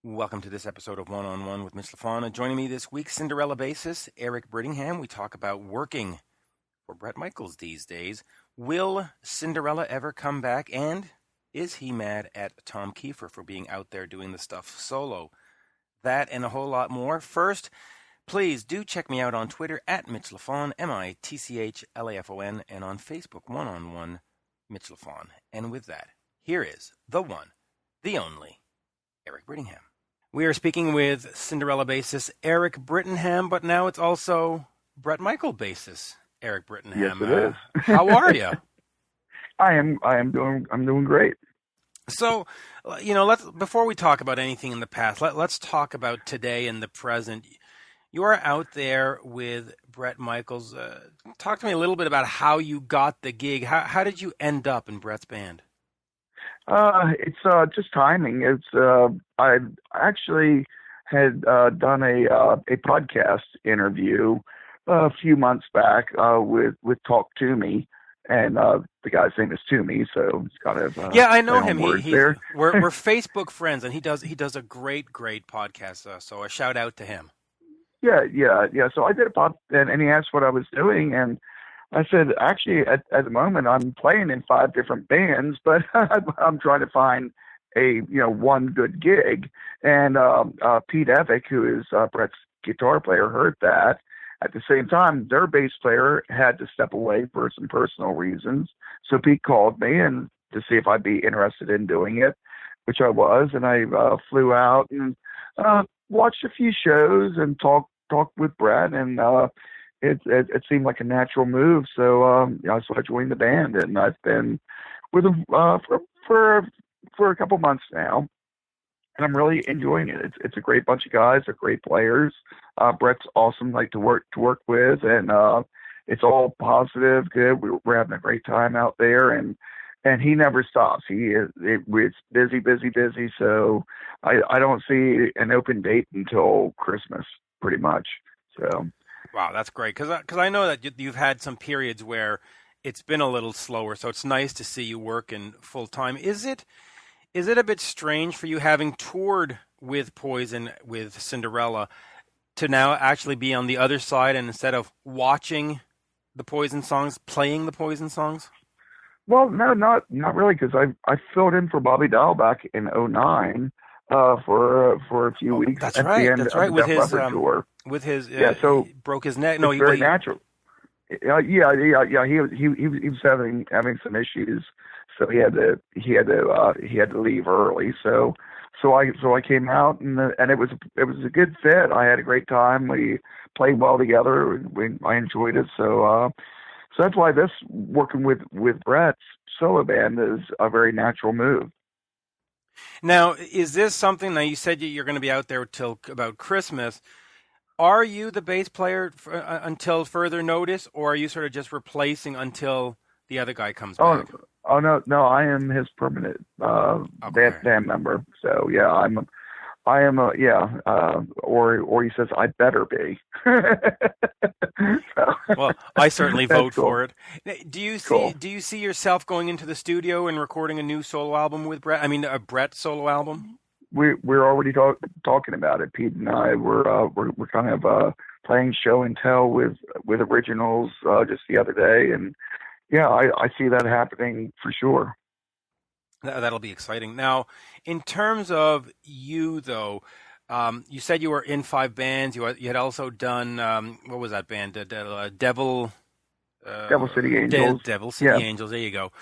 Welcome to this episode of One on One with Mitch Lafon. Joining me this week, Cinderella bassist Eric Brittingham. We talk about working for Bret Michaels these days. Will Cinderella ever come back? And is he mad at Tom Keifer for being out there doing the stuff solo? That and a whole lot more. First, please do check me out on Twitter at Mitch Lafon, MITCHLAFON, and on Facebook, One on One Mitch Lafon. And with that, here is the one, the only, Eric Brittingham. We are speaking with Cinderella bassist Eric Brittingham, but now it's also Bret Michaels bassist Eric Brittingham. Yes, it is. How are you? I'm doing great. So, before we talk about anything in the past, let's talk about today and the present. You are out there with Bret Michaels. Talk to me a little bit about how you got the gig. How did you end up in Bret's band? It's just timing. I actually had done a podcast interview a few months back with Talk to Me, and the guy's name is Toomey, so it's kind of yeah, I know him. We're Facebook friends, and he does a great podcast. So a shout out to him. Yeah. So I did a pod, and he asked what I was doing, and I said, actually, at the moment, I'm playing in 5 different bands, but I'm trying to find one good gig. And Pete Evick, who is Bret's guitar player, heard that. At the same time, their bass player had to step away for some personal reasons. So Pete called me and to see if I'd be interested in doing it, which I was. And I flew out and watched a few shows and talked with Bret, and it seemed like a natural move, so I joined the band, and I've been with them for a couple months now, and I'm really enjoying it. It's a great bunch of guys. They're great players. Bret's awesome, to work with, and it's all positive, good. We're having a great time out there, and he never stops. It's busy. So I don't see an open date until Christmas, pretty much. So. Wow, that's great, because I know that you've had some periods where it's been a little slower, so it's nice to see you working full time. Is it a bit strange for you, having toured with Poison, with Cinderella, to now actually be on the other side, and instead of watching the Poison songs, playing the Poison songs? Well, no, not really, because I filled in for Bobby Dahl back in 2009 for a few weeks. That's at right. The end that's of right. The Def Leppard tour. With his so he broke his neck. No, very natural. Yeah. He was having some issues, so he had to leave early. So I came out, and it was a good fit. I had a great time. We played well together. I enjoyed it. So that's why this working with Bret's solo band is a very natural move. Now, is this something? Now, you said you're going to be out there till about Christmas. Are you the bass player until further notice, or are you sort of just replacing until the other guy comes back? Oh no, I am his permanent band member. So yeah, I am or he says I better be. So, well, I certainly vote cool. for it. Do you see yourself going into the studio and recording a new solo album with Bret? I mean, a Bret solo album? We're already talking about it. Pete and I we're kind of playing show and tell with originals just the other day, and yeah, I see that happening for sure. That'll be exciting. Now, in terms of you, though, you said you were in 5 bands. You had also done what was that band? Devil City Angels. Devil City Angels. There you go.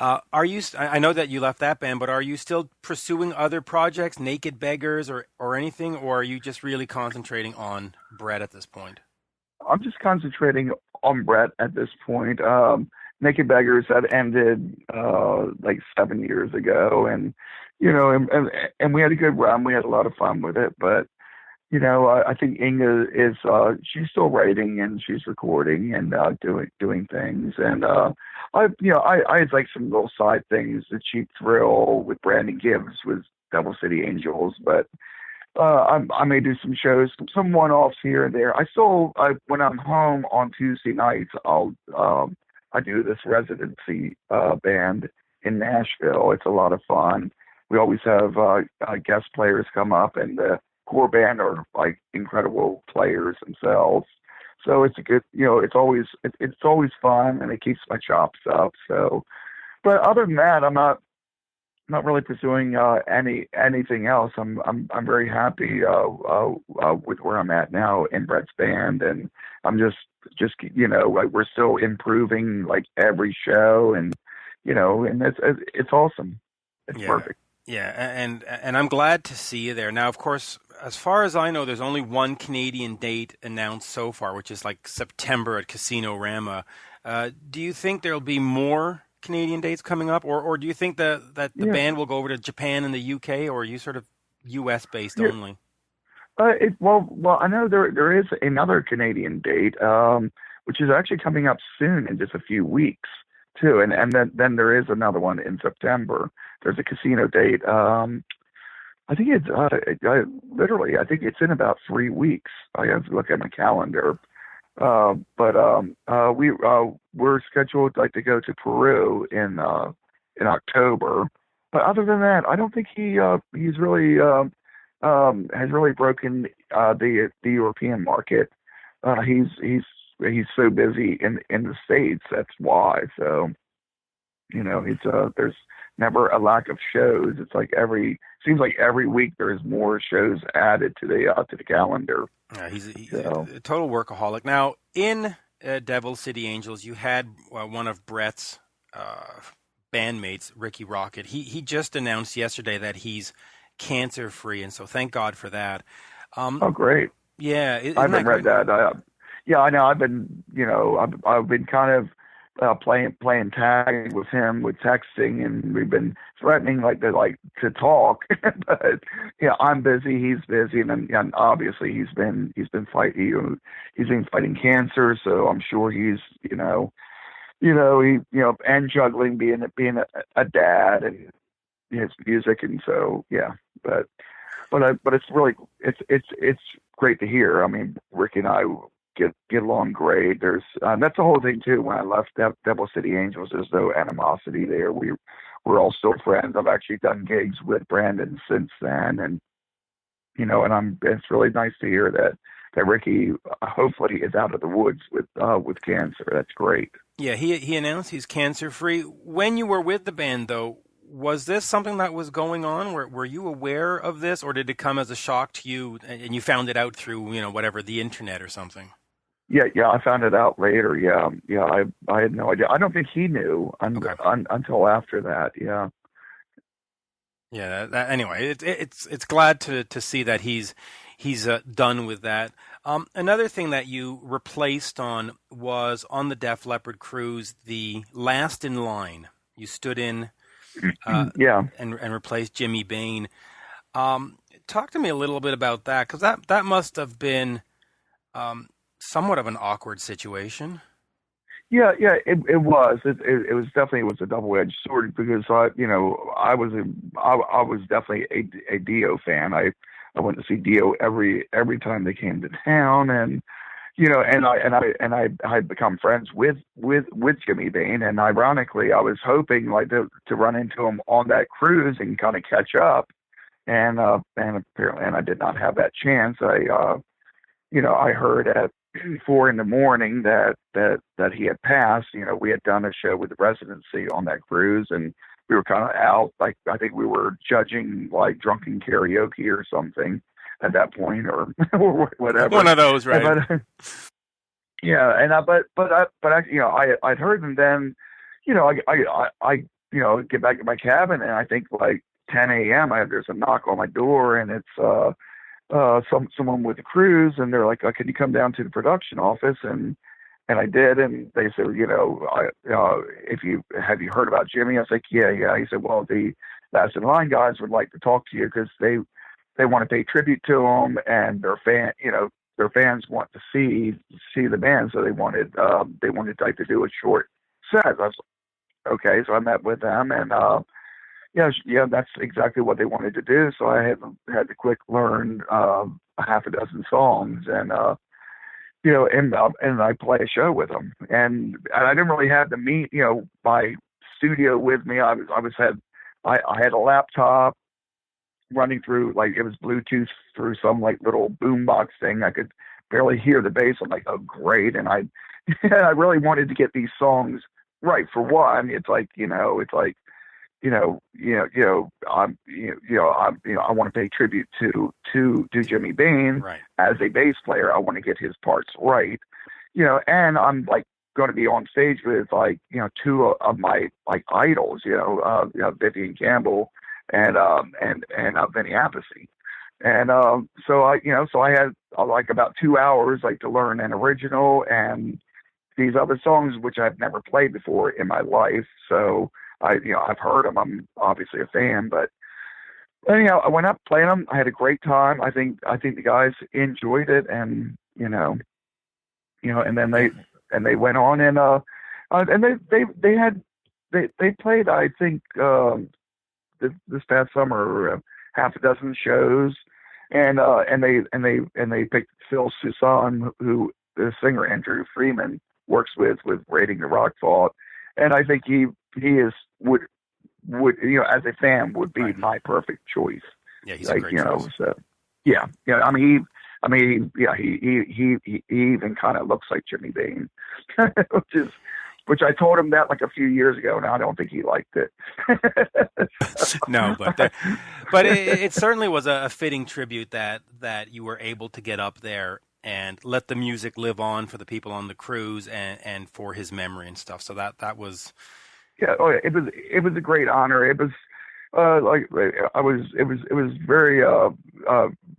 Are you? I know that you left that band, but are you still pursuing other projects, Naked Beggars or anything, or are you just really concentrating on Bret at this point? I'm just concentrating on Bret at this point. Naked Beggars that ended 7 years ago, and and we had a good run. We had a lot of fun with it, but I think Inga is she's still writing and she's recording and doing things, and I had some little side things. The Cheap Thrill with Brandon Gibbs with Devil City Angels, but I may do some shows, some one-offs here and there. When I'm home on Tuesday nights, I do this residency band in Nashville. It's a lot of fun. we always have guest players come up, and the core band are like incredible players themselves. So it's a good, it's always fun, and it keeps my chops up. So, but other than that, I'm not really pursuing anything else. I'm very happy with where I'm at now in Bret's band, and I'm just like we're still improving like every show, and and it's awesome. It's perfect. Yeah, and I'm glad to see you there. Now, of course, as far as I know, there's only one Canadian date announced so far, which is like September at Casino Rama. Do you think there'll be more Canadian dates coming up, or do you think that the band will go over to Japan and the UK, or are you sort of US based only? Well, I know there is another Canadian date, which is actually coming up soon in just a few weeks too, and then there is another one in September. There's a casino date. I think it's literally. I think it's in about 3 weeks. I have to look at my calendar. We're scheduled like to go to Peru in October. But other than that, I don't think he's really has really broken the European market. He's so busy in the States. That's why. So there's never a lack of shows. It's like seems like every week there's more shows added to the calendar. He's a total workaholic. Now, in Devil City Angels, you had one of Bret's bandmates, Rikki Rockett. He just announced yesterday that he's cancer-free, and so thank God for that. Oh, great. Yeah. I haven't read that. Yeah, I know. I've been kind of playing tag with him with texting, and we've been threatening to talk. But I'm busy, he's busy, and obviously he's been fighting cancer, so I'm sure he's and juggling being a dad and his music, and so but it's great to hear. I mean, Rikki and I get along great. There's that's the whole thing too. When I left Devil City Angels, there's no animosity there. We're all still friends. I've actually done gigs with Brandon since then, and it's really nice to hear that Rikki hopefully is out of the woods with cancer. That's great. Yeah, he announced he's cancer free. When you were with the band, though, was this something that was going on? Were you aware of this, or did it come as a shock to you and you found it out through whatever, the internet or something? Yeah, I found it out later. Yeah, I had no idea. I don't think he knew until after that. Yeah. Yeah. Anyway, it's glad to see that he's done with that. Another thing that you replaced on was on the Def Leppard cruise, the Last in Line. You stood in, and replaced Jimmy Bain. Talk to me a little bit about that, because that must have been somewhat of an awkward situation. Yeah, it was. It was definitely a double-edged sword, because I was definitely a Dio fan. I went to see Dio every time they came to town, and I had become friends with Jimmy Bain, and ironically, I was hoping to run into him on that cruise and kind of catch up, and apparently, I did not have that chance. I heard at 4 a.m. that he had passed. We had done a show with the Residency on that cruise, and we were kind of out. I think we were judging drunken karaoke or something at that point, or whatever. One of those, right? But, I'd heard, and then, I get back to my cabin, and I think 10 a.m. There's a knock on my door, and it's someone with a cruise, and they're like, "Can you come down to the production office?" And I did, and they said, have you heard about Jimmy? I was like, yeah. He said, well, the Last in Line guys would like to talk to you, because they want to pay tribute to him, and their fans want to see the band, so they wanted to do a short set. I was like, okay, so I met with them, and that's exactly what they wanted to do. So I had to quick learn a half a dozen songs, and and I play a show with them, and I didn't really have to meet my studio with me. I I had a laptop running through, like, it was Bluetooth through some like little boombox thing. I could barely hear the bass. I'm like, oh great. And I I really wanted to get these songs right. For one, it's like, I want to pay tribute to Jimmy Bain Right. as a bass player. I want to get his parts right, and I'm like going to be on stage with, like, two of my like idols, Vivian Campbell and Vinny Appice. And so I had like about 2 hours like to learn an original and these other songs which I've never played before in my life. So I've heard them. I'm obviously a fan, but anyhow, I went up playing them. I had a great time. I think the guys enjoyed it, and and then they went on and they played, I think, this past summer half a dozen shows, and they picked Phil Soussan, who the singer Andrew Freeman works with Raiding the Rock Vault, and I think he would as a fan would be my perfect choice. Yeah, he's a great choice. So yeah. He even kind of looks like Jimmy Bain, which I told him that like a few years ago, and I don't think he liked it. No, but it certainly was a fitting tribute that you were able to get up there and let the music live on for the people on the cruise and for his memory and stuff. So that was. Yeah, it was a great honor. It was it was very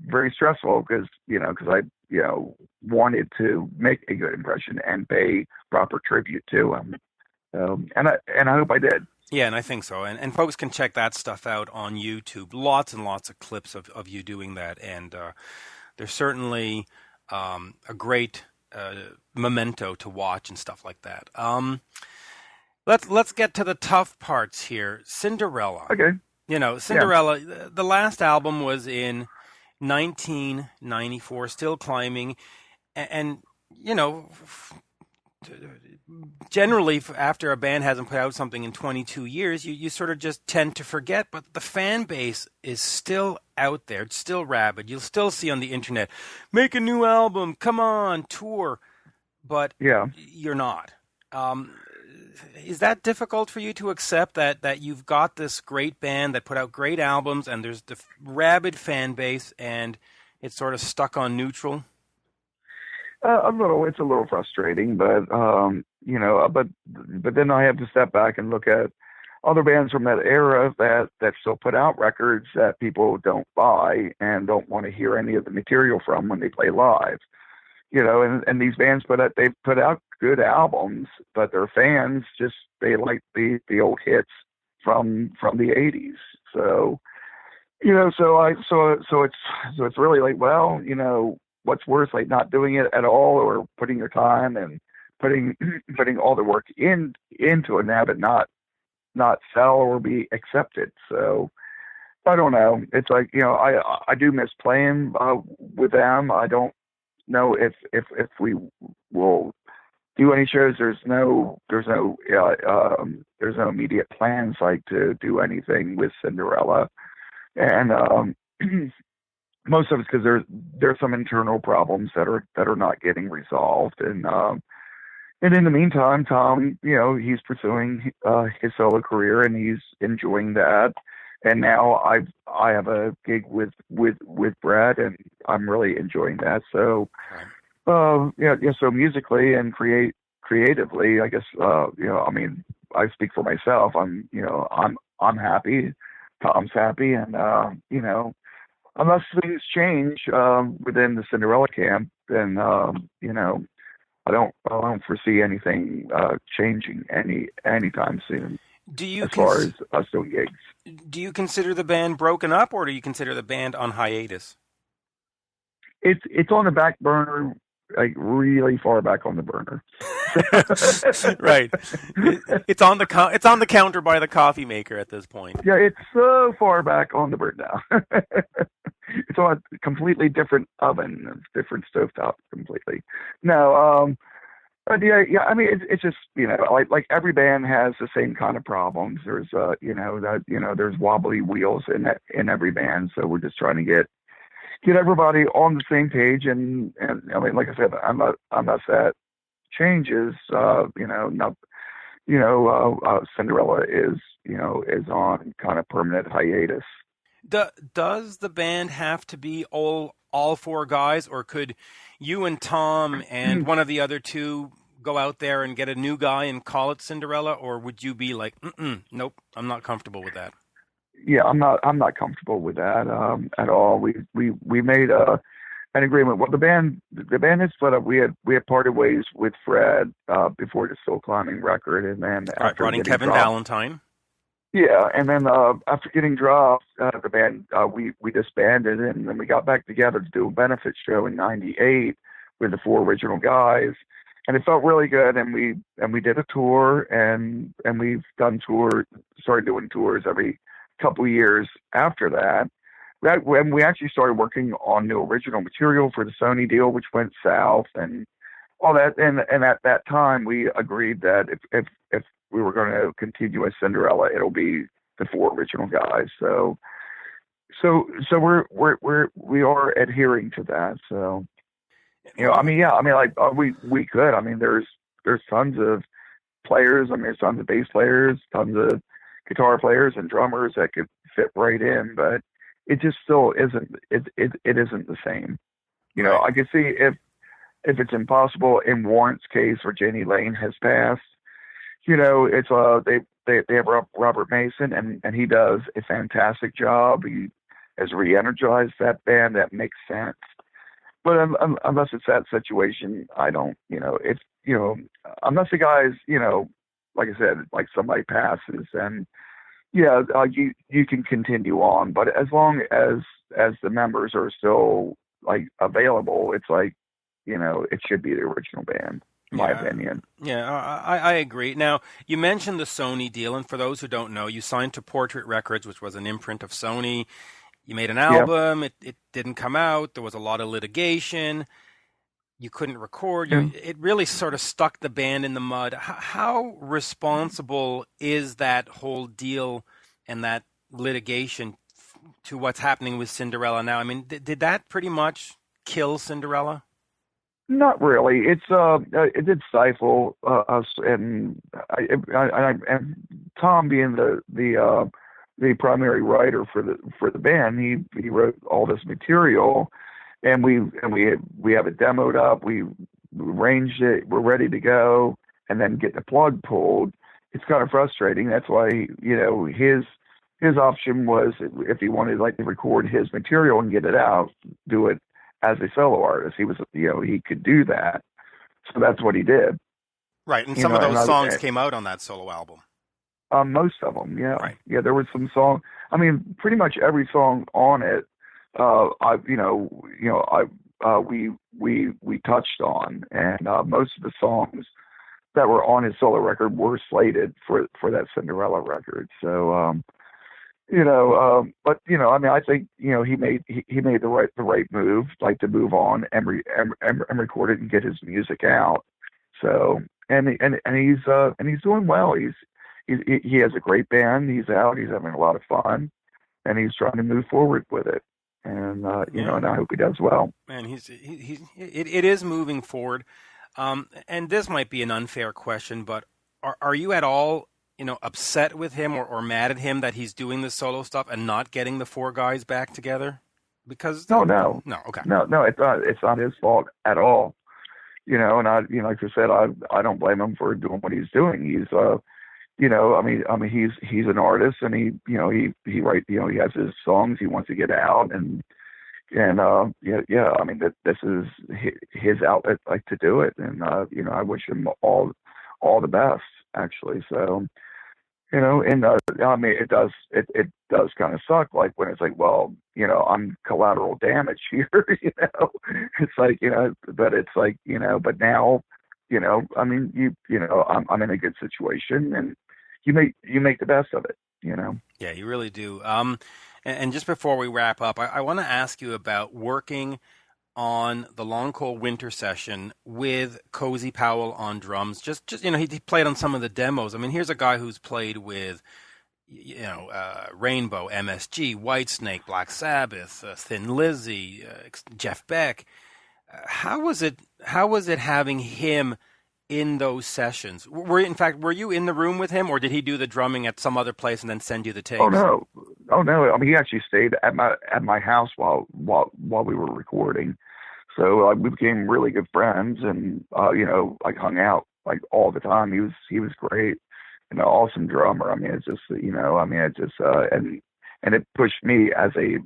very stressful because I wanted to make a good impression and pay proper tribute to him, and I hope I did. Yeah, and I think so. And folks can check that stuff out on YouTube. Lots and lots of clips of you doing that, and there's certainly a great memento to watch and stuff like that. Let's get to the tough parts here. Cinderella. Okay. Cinderella, the last album was in 1994, Still Climbing. And generally after a band hasn't put out something in 22 years, you sort of just tend to forget. But the fan base is still out there. It's still rabid. You'll still see on the internet, make a new album, come on, tour. But you're not. Is that difficult for you to accept that you've got this great band that put out great albums and there's the rabid fan base and it's sort of stuck on neutral? It's a little frustrating, but but then I have to step back and look at other bands from that era that still put out records that people don't buy and don't want to hear any of the material from when they play live. And these bands they've put out good albums, but their fans they like the old hits from the 80s. So so it's really like, well, what's worse, like not doing it at all or putting your time and putting all the work into it now, but not sell or be accepted. So I don't know. It's like, I do miss playing with them. I don't know if we will do any shows. There's no immediate plans like to do anything with Cinderella, and most of it's because there's some internal problems that are not getting resolved, and in the meantime, Tom, he's pursuing his solo career and he's enjoying that. And now I have a gig with Bret, and I'm really enjoying that. So, so musically and creatively, I guess, I speak for myself. I'm happy. Tom's happy, and unless things change within the Cinderella camp, then I don't foresee anything changing anytime soon. As far as us doing gigs. Do you consider the band broken up, or do you consider the band on hiatus? It's on the back burner, like really far back on the burner. Right. It's on the counter by the coffee maker at this point. Yeah, it's so far back on the burner now. It's on a completely different oven, different stovetop completely. No, But yeah. I mean, it's just like every band has the same kind of problems. There's there's wobbly wheels in every band. So we're just trying to get everybody on the same page. And I mean, like I said, unless that changes, Cinderella is on kind of permanent hiatus. Does the band have to be all four guys, or could you and Tom and one of the other two go out there and get a new guy and call it Cinderella, or would you be like, nope, I'm not comfortable with that? Yeah, I'm not comfortable with that at all. We made an agreement. Well, the band had split up. We had parted ways with Fred before the Still Climbing record, and then after brought in Kevin Valentine. Yeah, and then after getting dropped, the band we disbanded, and then we got back together to do a benefit show in '98 with the four original guys, and it felt really good. And we did a tour, and we've started doing tours every couple of years after that. When we actually started working on new original material for the Sony deal, which went south, and all that, and at that time we agreed that if we were going to continue as Cinderella, it'll be the four original guys. So we are adhering to that. So we could. I mean, there's tons of players. I mean, there's tons of bass players, tons of guitar players and drummers that could fit right in, but it just still isn't. It isn't the same. I can see if it's impossible in Warrant's case, where Janie Lane has passed. It's they have Robert Mason, and he does a fantastic job. He has re-energized that band. That makes sense. But unless it's that situation, I don't. Unless the guys, like I said, like somebody passes, and you can continue on. But as long as the members are still like available, it's like it should be the original band. My opinion. Yeah, I agree. Now, you mentioned the Sony deal, and for those who don't know, you signed to Portrait Records, which was an imprint of Sony. You made an album. Yep. It didn't come out. There was a lot of litigation. You couldn't record. It really sort of stuck the band in the mud. How responsible is that whole deal and that litigation to what's happening with Cinderella now? I mean, did that pretty much kill Cinderella? Not really. It did stifle us, and Tom, being the primary writer for the band, he wrote all this material, and we have it demoed up. We arranged it. We're ready to go, and then get the plug pulled. It's kind of frustrating. That's why his option was, if he wanted to record his material and get it out, do it as a solo artist. He was, he could do that. So that's what he did. Right. And some of those songs came out on that solo album. Most of them. Yeah. Right. Yeah. There was some songs. I mean, pretty much every song on it, we touched on, and most of the songs that were on his solo record were slated for that Cinderella record. So, but I mean, I think he made the right move, like to move on and record it and get his music out. So and he's doing well. He has a great band. He's out. He's having a lot of fun, and he's trying to move forward with it. And and I hope he does well. Man, it is moving forward. And this might be an unfair question, but are you at all upset with him or mad at him that he's doing the solo stuff and not getting the four guys back together? Because no, okay, no, it's not his fault at all. And I, like I said, I don't blame him for doing what he's doing. He's, I mean, he's an artist, and he writes, he has his songs he wants to get out, and I mean, this is his outlet, like, to do it, and I wish him all the best, actually. So. And I mean, it does kind of suck, like, when it's like, well, I'm collateral damage here, it's like, but it's like, but now, I mean, I'm in a good situation, and you make the best of it, Yeah, you really do. And just before we wrap up, I want to ask you about working on the Long Cold Winter session with Cozy Powell on drums. Just he played on some of the demos. I mean, here's a guy who's played with Rainbow, MSG, Whitesnake, Black Sabbath, Thin Lizzy, Jeff Beck. How was it having him in those sessions? Were you in the room with him, or did he do the drumming at some other place and then send you the tapes? Oh no. I mean, he actually stayed at my house while we were recording. So we became really good friends, and like hung out like all the time. He was great, and an awesome drummer. I mean, it's just and it pushed me as a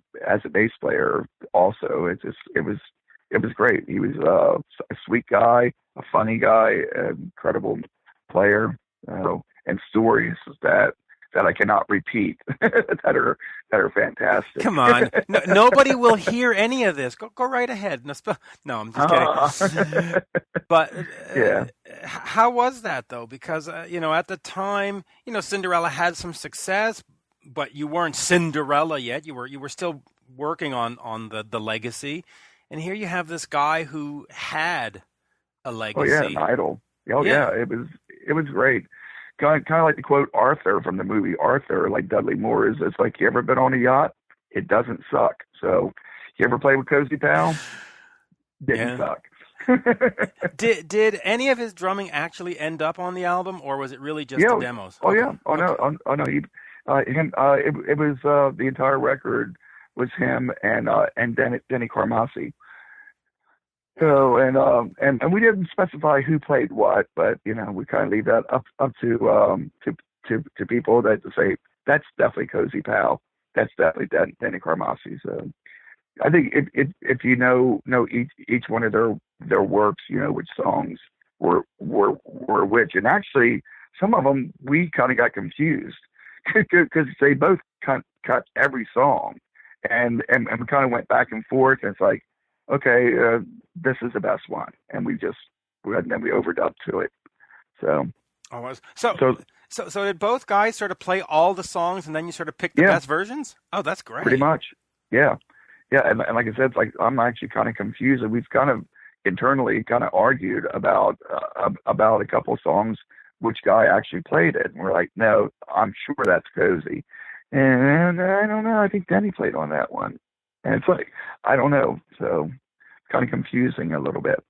bass player also. It was great. He was a sweet guy, a funny guy, an incredible player, and stories that I cannot repeat that are fantastic. Come on, nobody will hear any of this. Go right ahead. No, I'm just kidding. But yeah, how was that though? Because at the time, Cinderella had some success, but you weren't Cinderella yet. You were still working on the legacy. And here you have this guy who had a legacy. Oh yeah, an idol. Oh yeah, it was great. Kind of like the quote Arthur from the movie Arthur, like Dudley Moore's. It's like, you ever been on a yacht? It doesn't suck. So, you ever play with Cozy Powell? Didn't suck. Did any of his drumming actually end up on the album, or was it really just the demos? Oh yeah. Oh no. Oh no. It was the entire record was him and Denny Carmassi. So and we didn't specify who played what, but we kind of leave that up to people that to say that's definitely Cozy Powell, that's definitely Denny Carmassi. So I think if you know each one of their works, which songs were which, and actually some of them we kind of got confused because they both cut every song, and we kind of went back and forth, and it's like, okay, this is the best one, and we overdubbed to it. So did both guys sort of play all the songs, and then you sort of picked the best versions? Oh, that's great. Pretty much, yeah, and like I said, it's like I'm actually kind of confused, and we've kind of internally kind of argued about a couple of songs, which guy actually played it, and we're like, no, I'm sure that's Cozy, and I don't know, I think Denny played on that one. And it's like, I don't know. So kind of confusing a little bit,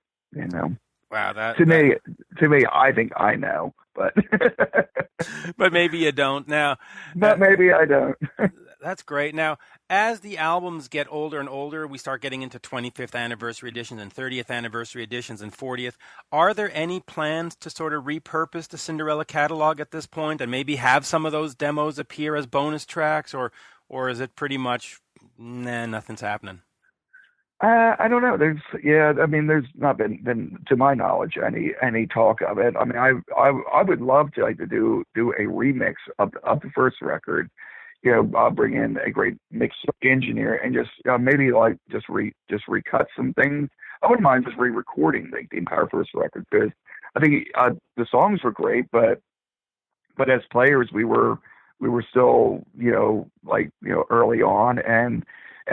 Wow. To me, I think I know, but but maybe you don't now. But maybe I don't. That's great. Now, as the albums get older and older, we start getting into 25th anniversary editions and 30th anniversary editions and 40th. Are there any plans to sort of repurpose the Cinderella catalog at this point and maybe have some of those demos appear as bonus tracks, or is it pretty much, nah, nothing's happening? I don't know. There's not been to my knowledge any talk of it. I mean, I would love to do a remix of the first record. I'll bring in a great mix engineer and just maybe just recut some things. I wouldn't mind just re-recording the entire first record, because I think the songs were great, but as players we were still early on, and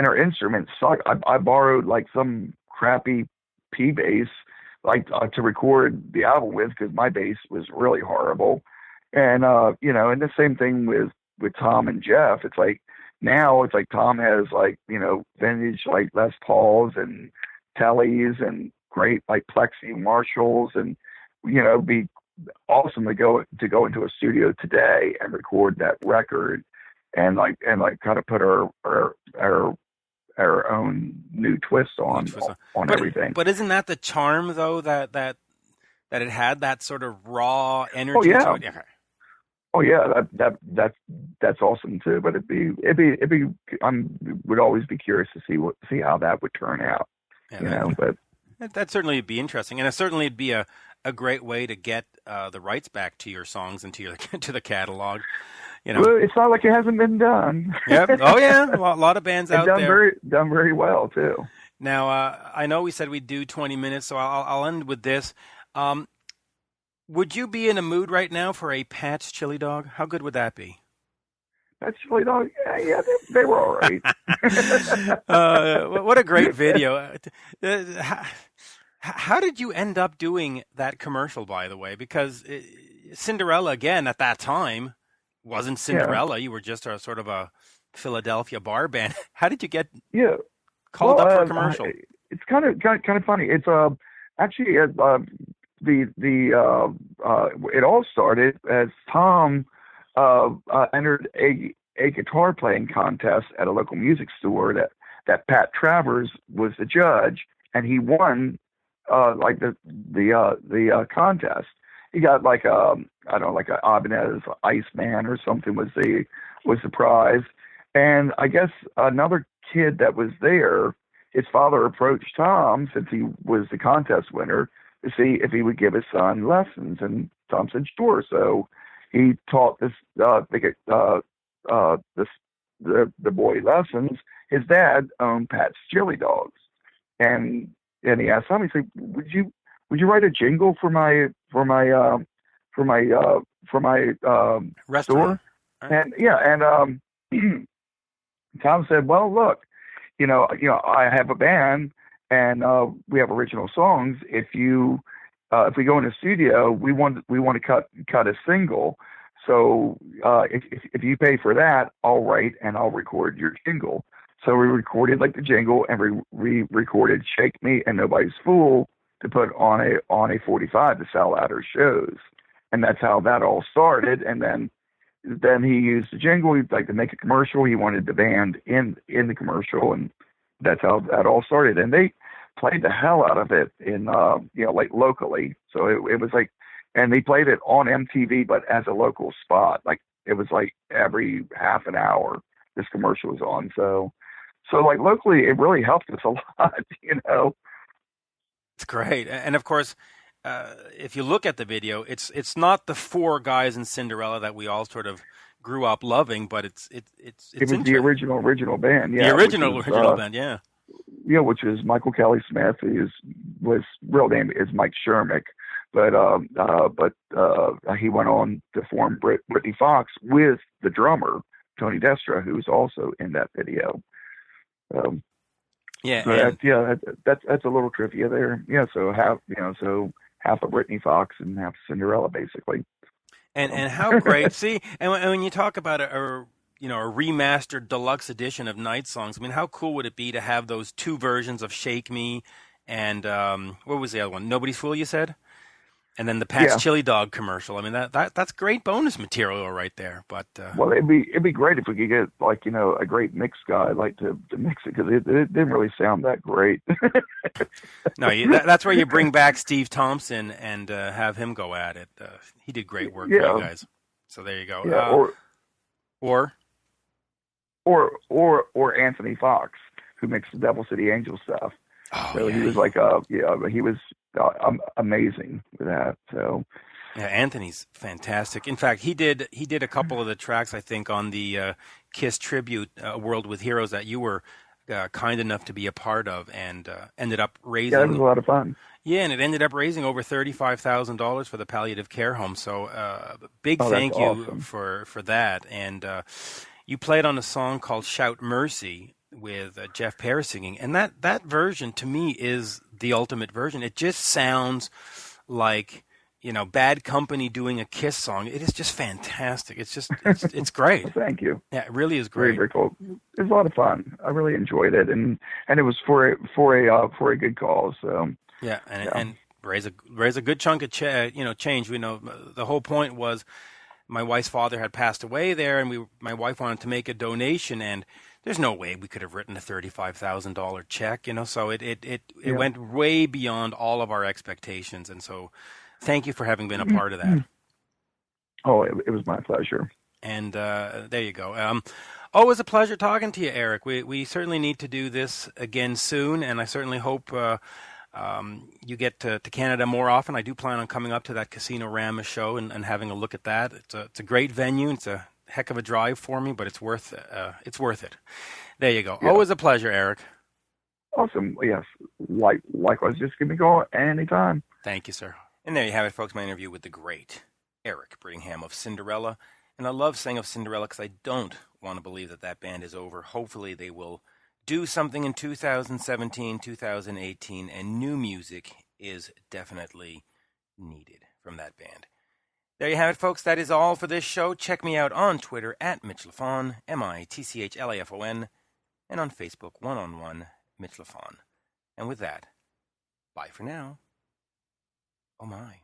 our instruments suck. I borrowed some crappy P bass to record the album with, because my bass was really horrible, and and the same thing with Tom and Jeff. It's like now it's like Tom has vintage Les Pauls and Tellys and great Plexi Marshalls, and be awesome to go into a studio today and record that record and kind of put our own new twist on everything. But isn't that the charm though, that it had that sort of raw energy to it? Okay. Oh yeah, that's awesome too. But it'd be would always be curious to see how that would turn out. But that certainly would be interesting, and it certainly would be a great way to get the rights back to your songs and to the catalog. Well, it's not like it hasn't been done. Yep. Oh yeah, a lot of bands out there done very well too. Now I know we said we'd do 20 minutes, so I'll end with this. Would you be in a mood right now for a Pat's chili dog? How good would that be? That's Chili Dog. Yeah, they were all right. What a great video. How did you end up doing that commercial, by the way? Because Cinderella, again, at that time, wasn't Cinderella. You were just a sort of a Philadelphia bar band. How did you get called up for a commercial? It's kind of funny. It's actually it all started as Tom entered a guitar playing contest at a local music store that Pat Travers was the judge, and he won like the contest. He got like I don't know, like a Ibanez Iceman or something was the prize. And I guess another kid that was there, his father approached Tom, since he was the contest winner, to see if he would give his son lessons. And Tom said sure. So he taught the boy lessons. His dad owned Pat's Chili Dogs, and he asked Tom. He said, "Would you write a jingle for my store?" And Tom said, "Well, look, I have a band and we have original songs. If we go in the studio, we want to cut a single. So if you pay for that, I'll write and I'll record your jingle." So we recorded like the jingle, and we recorded "Shake Me" and "Nobody's Fool" to put on a 45 to sell at our shows, and that's how that all started. And then he used the jingle. He'd like to make a commercial. He wanted the band in the commercial, and that's how that all started. And they played the hell out of it in like locally. So it was like, and they played it on MTV, but as a local spot. Like it was like every half an hour this commercial was on. So like locally, it really helped us a lot. It's great, and of course, if you look at the video, it's not the four guys in Cinderella that we all sort of grew up loving, but it was the original band. Yeah, the original band. Yeah. Yeah, which is Michael Kelly Smith. His real name is Mike Shermick, but he went on to form Britny Fox with the drummer Tony Destra, who's also in that video. That's a little trivia there. Yeah, so half a Britny Fox and half Cinderella, basically. And how great! See, and when you talk about a remastered deluxe edition of Night Songs, I mean, how cool would it be to have those two versions of "Shake Me" and what was the other one? "Nobody's Fool," you said? And then the Pat's Chili Dog commercial. I mean, that's great bonus material right there. But well, it'd be great if we could get a great mix guy to mix it, because it didn't really sound that great. No, that's where you bring back Steve Thompson and have him go at it. He did great work for you guys. So there you go. Yeah, or Anthony Fox, who mixed the Devil City Angel stuff. Oh, so he was he was amazing with that. So yeah, Anthony's fantastic. In fact, he did a couple of the tracks, I think, on the Kiss tribute World with Heroes that you were kind enough to be a part of, and ended up raising. Yeah, it was a lot of fun. Yeah, and it ended up raising over $35,000 for the palliative care home. So big thank you awesome. for that. And you played on a song called "Shout Mercy" with Jeff Pear singing, and that version to me is the ultimate version. It just sounds like Bad Company doing a Kiss song. It is just fantastic. It's great. Well, thank you. Yeah, it really is great. Very, very cool. It was a lot of fun. I really enjoyed it, and it was for a good cause. So yeah, and raise a good chunk of change. We know the whole point was my wife's father had passed away there, and my wife wanted to make a donation, and there's no way we could have written a $35,000 check, so it went way beyond all of our expectations. And so thank you for having been a part of that. Oh, it was my pleasure. And there you go. Always a pleasure talking to you, Eric. We certainly need to do this again soon, and I certainly hope you get to Canada more often. I do plan on coming up to that Casino Rama show and having a look at that. It's a great venue. It's a heck of a drive for me, but it's worth it. There you go. Yeah. Always a pleasure, Eric. Awesome. Yes. Likewise. Just give me a call anytime. Thank you, sir. And there you have it, folks. My interview with the great Eric Brittingham of Cinderella. And I love saying of Cinderella because I don't want to believe that band is over. Hopefully they will do something in 2017, 2018, and new music is definitely needed from that band. There you have it, folks. That is all for this show. Check me out on Twitter at Mitch Lafon, MITCHLAFON, and on Facebook, one-on-one, Mitch Lafon. And with that, bye for now. Oh my.